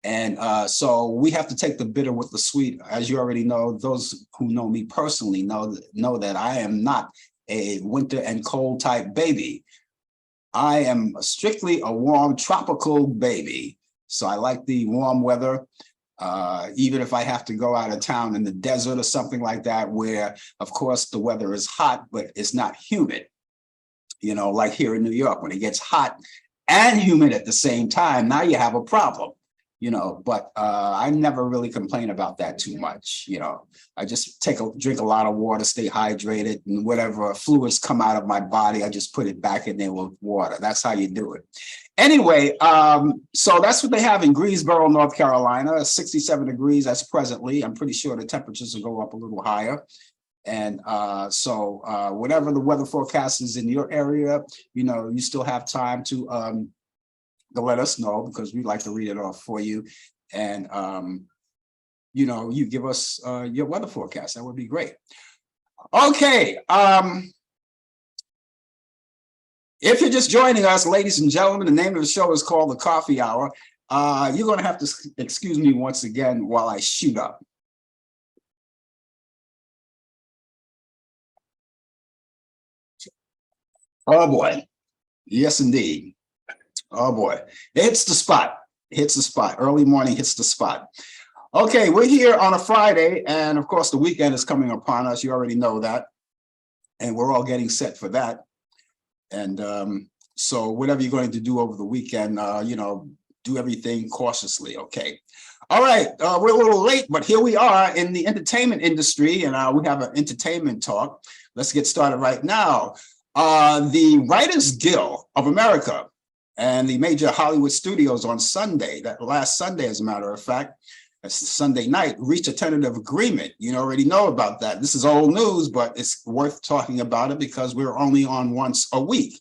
And so we have to take the bitter with the sweet. As you already know, those who know me personally know that I am not a winter and cold type baby. I am strictly a warm tropical baby. So I like the warm weather. Even if I have to go out of town in the desert or something like that, where of course the weather is hot, but it's not humid. You know, like here in New York, when it gets hot and humid at the same time, now you have a problem. You know, but I never really complain about that too much. You know, I just drink a lot of water, stay hydrated, and whatever fluids come out of my body, I just put it back in there with water. That's how you do it. Anyway, so that's what they have in Greensboro, North Carolina, 67 degrees. That's presently. I'm pretty sure the temperatures will go up a little higher. And so whatever the weather forecast is in your area, you know, you still have time to let us know, because we like to read it off for you. And, you know, you give us your weather forecast. That would be great. Okay. If you're just joining us, ladies and gentlemen, the name of the show is called The Coffee Hour. You're going to have to excuse me once again while I shoot up. Oh, boy. Yes, indeed. Oh boy, it hits the spot. Hits the spot. Early morning hits the spot. Okay, we're here on a Friday, and of course the weekend is coming upon us. You already know that, and we're all getting set for that. And so whatever you're going to do over the weekend, you know, do everything cautiously. Okay. All right, we're a little late, but here we are in the entertainment industry, and we have an entertainment talk. Let's get started right now. The Writers Guild of America and the major Hollywood studios on Sunday, that last Sunday, as a matter of fact, Sunday night, reached a tentative agreement. You already know about that. This is old news, but it's worth talking about it because we're only on once a week.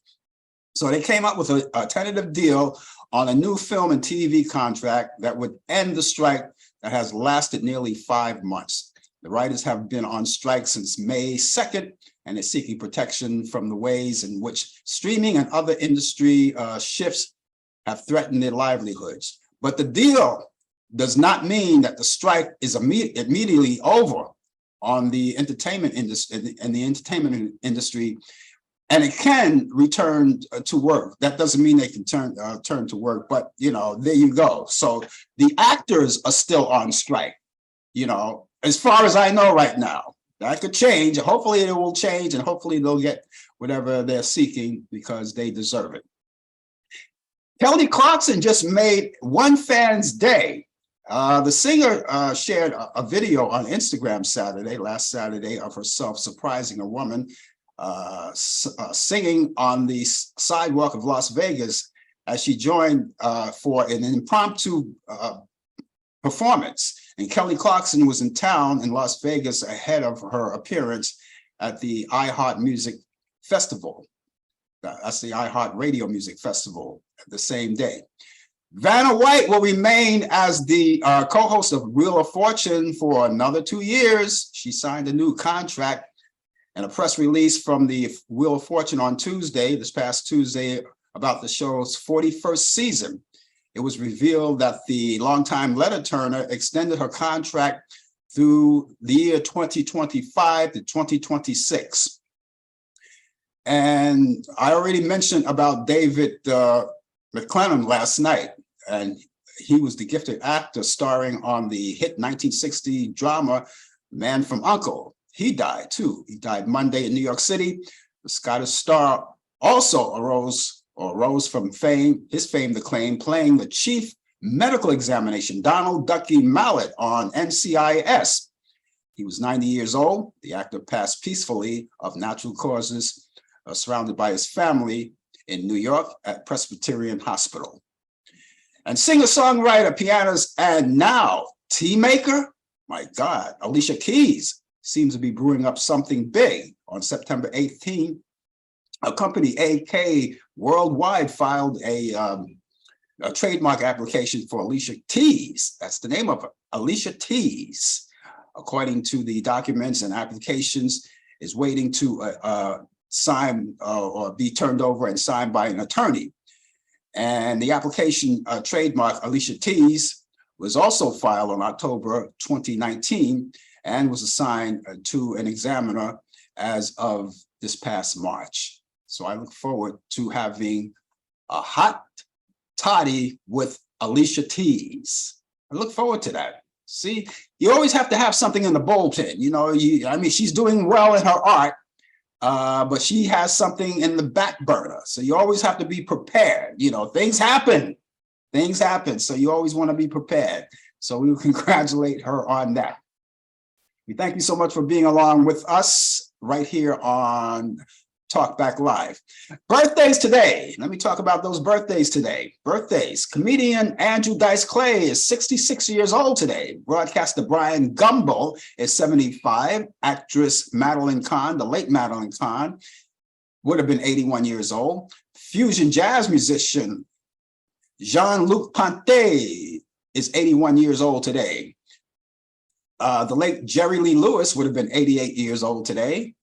So they came up with a tentative deal on a new film and TV contract that would end the strike that has lasted nearly 5 months. The writers have been on strike since May 2nd, and they're seeking protection from the ways in which streaming and other industry shifts have threatened their livelihoods. But the deal does not mean that the strike is immediately over on the entertainment industry and it can return to work. That doesn't mean they can turn to work, but you know, there you go. So the actors are still on strike, you know, as far as I know right now. That could change. Hopefully it will change, and hopefully they'll get whatever they're seeking because they deserve it. Kelly Clarkson just made one fan's day. The singer shared a video on Instagram last Saturday, of herself surprising a woman singing on the sidewalk of Las Vegas as she joined for an impromptu performance. And Kelly Clarkson was in town in Las Vegas ahead of her appearance at the iHeart Music Festival. That's the iHeart Radio Music Festival the same day. Vanna White will remain as the co-host of Wheel of Fortune for another 2 years. She signed a new contract, and a press release from the Wheel of Fortune on this past Tuesday, about the show's 41st season. It was revealed that the longtime letter turner extended her contract through the year 2025 to 2026. And I already mentioned about David McClellan last night, and he was the gifted actor starring on the hit 1960 drama Man from U.N.C.L.E. He died too. He died Monday in New York City. The Scottish star also rose from his famed acclaim, playing the chief medical examination, Donald Ducky Mallet, on NCIS. He was 90 years old. The actor passed peacefully of natural causes, surrounded by his family in New York at Presbyterian Hospital. And singer-songwriter, pianist, and now tea maker, my God, Alicia Keys seems to be brewing up something big. On September 18th, a company, AK Worldwide, filed a trademark application for Alicia Teas. That's the name of it, Alicia Teas. According to the documents and applications, is waiting to sign or be turned over and signed by an attorney. And the application trademark Alicia Teas was also filed on October 2019 and was assigned to an examiner as of this past March. So I look forward to having a hot toddy with Alicia Tees. I look forward to that. See, you always have to have something in the bullpen. You know, I mean, she's doing well in her art, but she has something in the back burner. So you always have to be prepared. You know, things happen. Things happen. So you always want to be prepared. So we congratulate her on that. We thank you so much for being along with us right here on Talk Back Live. Birthdays today. Let me talk about those birthdays today. Birthdays. Comedian Andrew Dice Clay is 66 years old today. Broadcaster Brian Gumbel is 75. Actress Madeline Kahn, the late Madeline Kahn, would have been 81 years old. Fusion jazz musician Jean-Luc Ponty is 81 years old today. The late Jerry Lee Lewis would have been 88 years old today.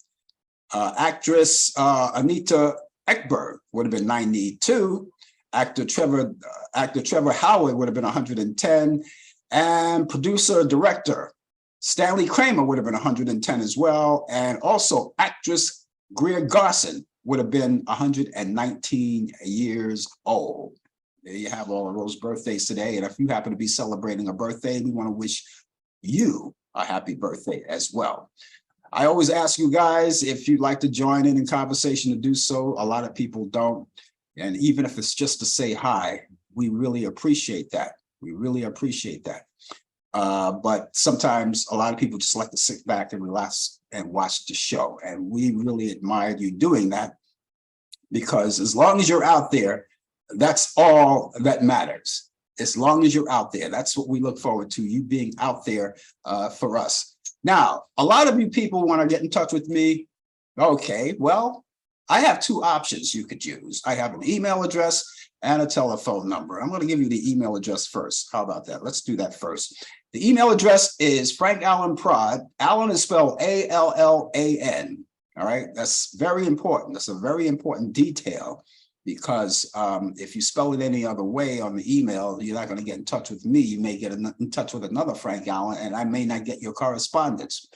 Actress Anita Ekberg would have been 92. Actor Trevor Howard would have been 110. And producer director Stanley Kramer would have been 110 as well. And also actress Greer Garson would have been 119 years old. There you have all of those birthdays today. And if you happen to be celebrating a birthday, we want to wish you a happy birthday as well. I always ask you guys if you'd like to join in conversation to do so. A lot of people don't. And even if it's just to say hi, we really appreciate that. We really appreciate that. But sometimes a lot of people just like to sit back and relax and watch the show. And we really admire you doing that, because as long as you're out there, that's all that matters. As long as you're out there, that's what we look forward to, you being out there for us. Now, a lot of you people want to get in touch with me. Okay, well, I have two options you could use. I have an email address and a telephone number. I'm going to give you the email address first. How about that? Let's do that first. The email address is Frank Allan Prod. Allan is spelled A-L-L-A-N. All right, that's very important. That's a very important detail, because if you spell it any other way on the email, you're not going to get in touch with me. You may get in touch with another Frank Allan, and I may not get your correspondence.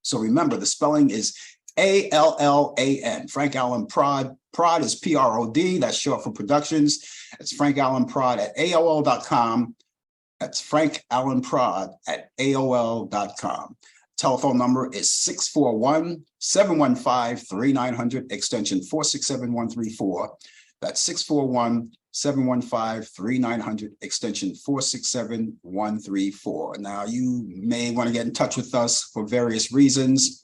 So remember, the spelling is A-L-L-A-N. Frank Allan Prod. Prod is P-R-O-D. That's short for productions. It's Frank Allan Prod at AOL.com. That's Frank Allan Prod at AOL.com. Telephone number is 641-715-3900, extension 467134. That's 641-715-3900, extension 467134. Now, you may want to get in touch with us for various reasons.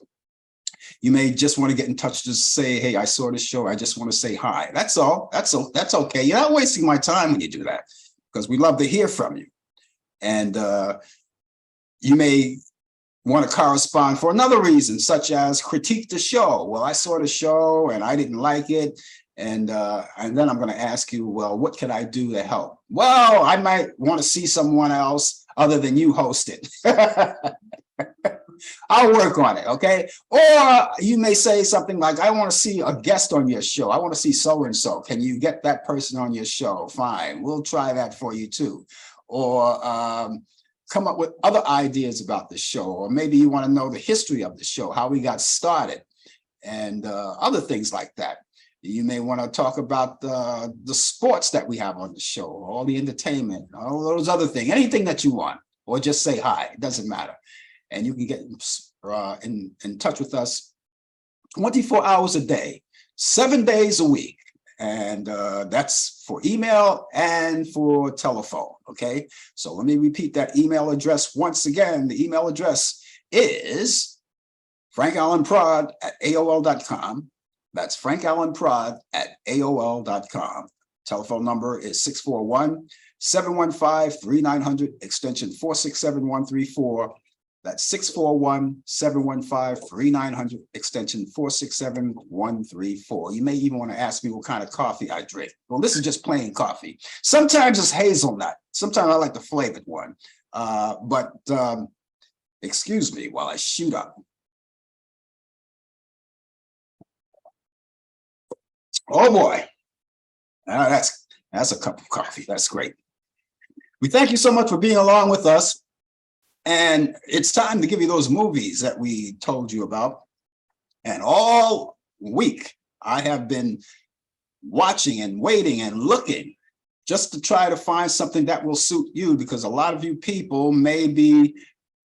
You may just want to get in touch to say, hey, I saw this show. I just want to say hi. That's all. That's okay. You're not wasting my time when you do that, because we love to hear from you. And you may want to correspond for another reason, such as critique the show. Well, I saw the show and I didn't like it. And then I'm going to ask you, well, what can I do to help? Well, I might want to see someone else other than you host it. I'll work on it, okay? Or you may say something like, I want to see a guest on your show. I want to see so-and-so. Can you get that person on your show? Fine, we'll try that for you too. Or come up with other ideas about the show. Or maybe you want to know the history of the show, how we got started, and other things like that. You may want to talk about the sports that we have on the show, all the entertainment, all those other things, anything that you want, or just say hi. It doesn't matter. And you can get in touch with us 24 hours a day, 7 days a week. And that's for email and for telephone, okay? So let me repeat that email address once again. The email address is frankallanprod@aol.com. That's frankallanprod@aol.com. Telephone number is 641-715-3900, extension 467134. That's 641-715-3900, extension 467134. You may even want to ask me what kind of coffee I drink. Well, this is just plain coffee. Sometimes it's hazelnut. Sometimes I like the flavored one. Excuse me while I shoot up. Oh boy, that's a cup of coffee. That's great. We thank you so much for being along with us. And it's time to give you those movies that we told you about. And all week, I have been watching and waiting and looking just to try to find something that will suit you, because a lot of you people may be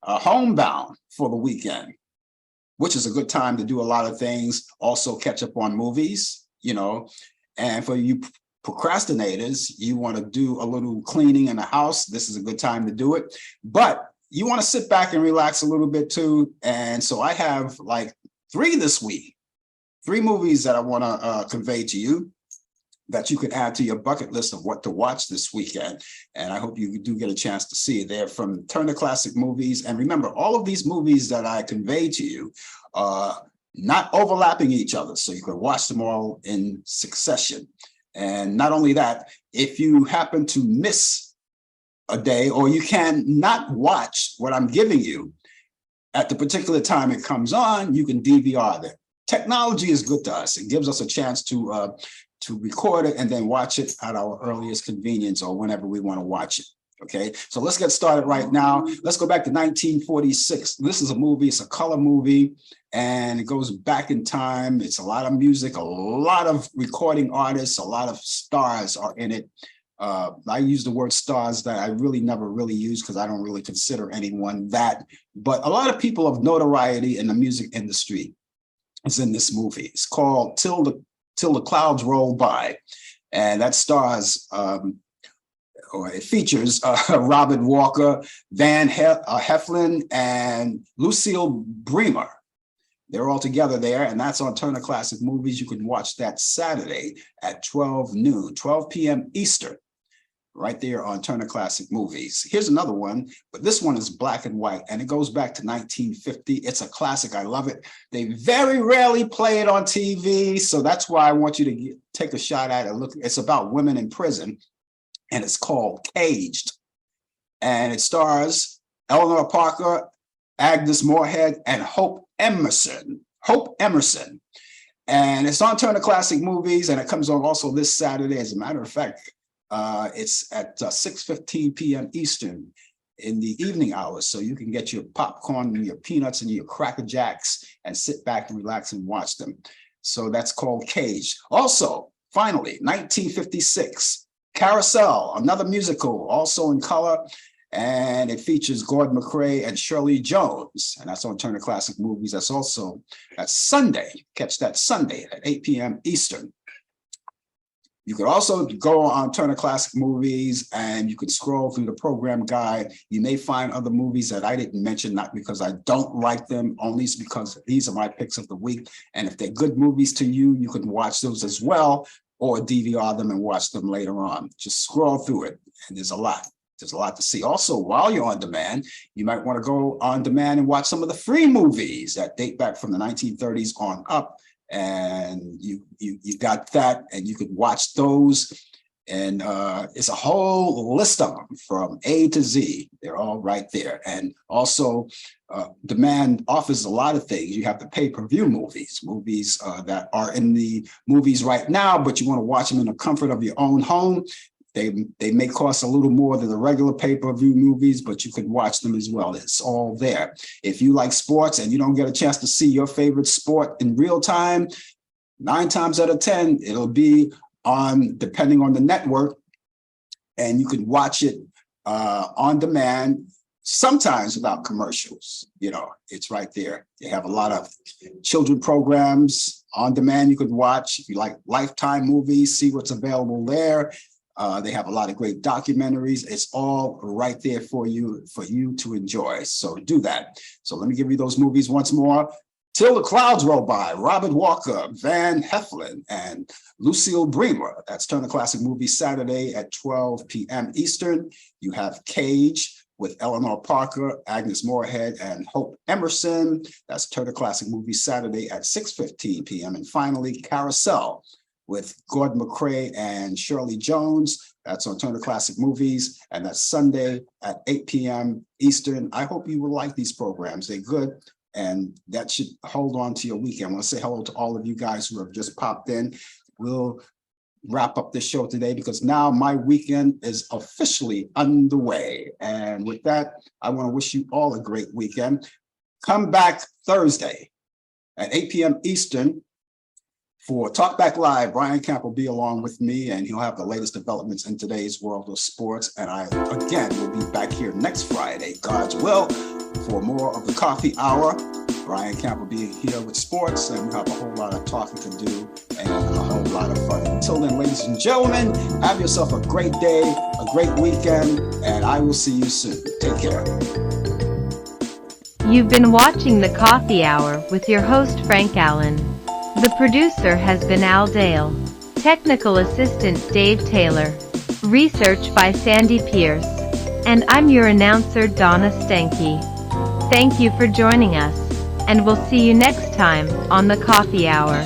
homebound for the weekend, which is a good time to do a lot of things. Also catch up on movies, you know, and for you procrastinators, you want to do a little cleaning in the house. This is a good time to do it, but you want to sit back and relax a little bit too. And so I have like 3 this week, 3 movies that I want to convey to you that you could add to your bucket list of what to watch this weekend. And I hope you do get a chance to see it. They're from Turner Classic Movies. And remember, all of these movies that I convey to you are not overlapping each other, so you can watch them all in succession. And not only that, if you happen to miss a day, or you can not watch what I'm giving you at the particular time it comes on, you can DVR them. Technology is good to us. It gives us a chance to record it and then watch it at our earliest convenience or whenever we want to watch it. Okay, so let's get started right now. Let's go back to 1946. This is a movie, it's a color movie, and it goes back in time. It's a lot of music, a lot of recording artists, a lot of stars are in it. I use the word stars that I really never really use because I don't really consider anyone that, but a lot of people of notoriety in the music industry is in this movie. It's called Till the Clouds Roll By, and that stars or it features Robert Walker, Van Heflin, and Lucille Bremer. They're all together there, and that's on Turner Classic Movies. You can watch that Saturday at 12 p.m. Eastern, right there on Turner Classic Movies. Here's another one, but this one is black and white, and it goes back to 1950. It's a classic. I love it. They very rarely play it on TV, so that's why I want you to take a shot at it. Look, it's about women in prison, and it's called Caged. And it stars Eleanor Parker, Agnes Moorehead, and Hope Emerson. And it's on Turner Classic Movies, and it comes on also this Saturday. As a matter of fact, it's at 6:15 p.m. Eastern in the evening hours. So you can get your popcorn and your peanuts and your Cracker Jacks and sit back and relax and watch them. So that's called Cage. Also, finally, 1956, Carousel, another musical, also in color. And it features Gordon McRae and Shirley Jones. And that's on Turner Classic Movies. That's Sunday. Catch that Sunday at 8 p.m. Eastern. You could also go on Turner Classic Movies and you can scroll through the program guide. You may find other movies that I didn't mention, not because I don't like them, only because these are my picks of the week. And if they're good movies to you, you can watch those as well, or DVR them and watch them later on. Just scroll through it, and there's a lot. There's a lot to see. Also, while you're on demand, you might want to go on demand and watch some of the free movies that date back from the 1930s on up. And you got that, and you could watch those. And it's a whole list of them from A to Z. They're all right there. And also, demand offers a lot of things. You have the pay-per-view movies that are in the movies right now, but you want to watch them in the comfort of your own home. They may cost a little more than the regular pay-per-view movies, but you can watch them as well. It's all there. If you like sports and you don't get a chance to see your favorite sport in real time, 9 times out of 10, it'll be on, depending on the network, and you can watch it on demand, sometimes without commercials. You know, it's right there. They have a lot of children programs on demand you could watch. If you like Lifetime movies, see what's available there. They have a lot of great documentaries. It's all right there for you to enjoy. So do that. So let me give you those movies once more. Till the Clouds Roll By, Robert Walker, Van Heflin, and Lucille Bremer. That's Turner Classic Movies Saturday at 12 p.m. Eastern. You have Cage with Eleanor Parker, Agnes Moorehead, and Hope Emerson. That's Turner Classic Movies Saturday at 6:15 p.m. And finally, Carousel with Gordon McRae and Shirley Jones. That's on Turner Classic Movies, and that's Sunday at 8 p.m. Eastern. I hope you will like these programs. They're good, and that should hold on to your weekend. I want to say hello to all of you guys who have just popped in. We'll wrap up the show today because now my weekend is officially underway. And with that, I want to wish you all a great weekend. Come back Thursday at 8 p.m. Eastern for Talk Back Live. Brian Camp will be along with me, and he'll have the latest developments in today's world of sports. And I, again, will be back here next Friday, God's will, for more of the Coffee Hour. Brian Camp will be here with sports, and we have a whole lot of talking to do and a whole lot of fun. Until then, ladies and gentlemen, have yourself a great day, a great weekend, and I will see you soon. Take care. You've been watching the Coffee Hour with your host Frank Allen. The producer has been Al Dale. Technical assistant Dave Taylor. Research by Sandy Pierce. And I'm your announcer Donna Stenke. Thank you for joining us, and we'll see you next time on the Coffee Hour.